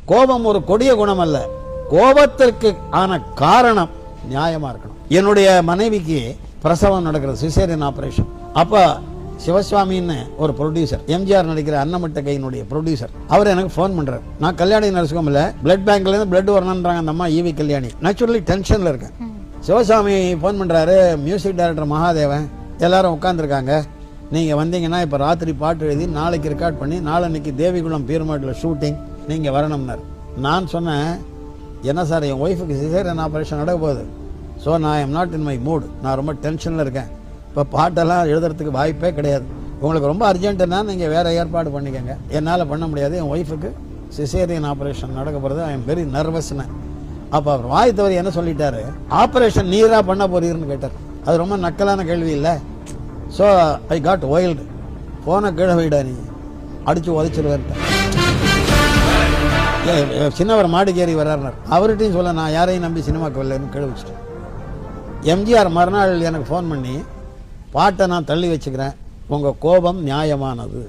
கோபம் ஒரு கொடிய குணம் அல்ல, கோபத்திற்கு ஆன காரணம் நியாயமா இருக்கணும். என்னுடைய மனைவிக்கு பிரசவம் நடக்கிறது, சிசேரியன் ஆபரேஷன். அப்ப சிவசுவாமின்னு ஒரு ப்ரொடியூசர், எம்ஜிஆர் நடிக்கிற அன்னமட்ட கையினுடைய ப்ரொடியூசர், அவர் எனக்கு ஃபோன் பண்றாரு. நான் கல்யாணி நரசிங்கம் இல்ல, பிளட் பேங்க்ல இருந்து பிளட் வரணுன்றாங்க அந்த அம்மா ஈவி கல்யாணி. நேச்சுரலி டென்ஷன்ல இருக்கேன். சிவசாமி ஃபோன் பண்றாரு, மியூசிக் டைரக்டர் மகாதேவன் எல்லாரும் உட்காந்துருக்காங்க, நீங்க வந்தீங்கன்னா இப்ப ராத்திரி பாட்டு எழுதி நாளைக்கு ரெக்கார்ட் பண்ணி நாளன்னைக்கு தேவிகுளம் பீர்மாட்டில் ஷூட்டிங், நீங்க வரணும்னார். நான் சொன்னேன், என்ன சார் என் ஒய்ஃபுக்கு சிசேரியன் ஆபரேஷன் நடக்க போகுது, ஸோ நான் am not in my mood, நான் ரொம்ப டென்ஷனில் இருக்கேன், இப்போ பாட்டெல்லாம் எழுதுறதுக்கு வாய்ப்பே கிடையாது, உங்களுக்கு ரொம்ப அர்ஜென்ட்டுன்னா நீங்கள் வேறு ஏற்பாடு பண்ணிக்கோங்க, என்னால் பண்ண முடியாது, என் ஒய்ஃபுக்கு சிசேரியன் ஆபரேஷன் நடக்க போகிறது, ஐ எம் வெரி நர்வஸ்னு. அப்போ அவர் வாய் தவறி என்ன சொல்லிட்டாரு, ஆபரேஷன் நீராக பண்ண போறீர்னு கேட்டார். அது ரொம்ப நக்கலான கேள்வி இல்லை. ஸோ ஐ காட் ஒயில்டு, போன கீழே வைடா நீ அடித்து உதைச்சிருவேன். சின்னவர் மாடிக்கேறி வர்றாருனார், அவர்கிட்டையும் சொல்ல நான் யாரையும் நம்பி சினிமாக்கு வரலன்னு கீழே வச்சுட்டேன். எம்ஜிஆர் மறுநாள் எனக்கு ஃபோன் பண்ணி, பாட்டை நான் தள்ளி வச்சுக்கிறேன், உங்கள் கோபம் நியாயமானது.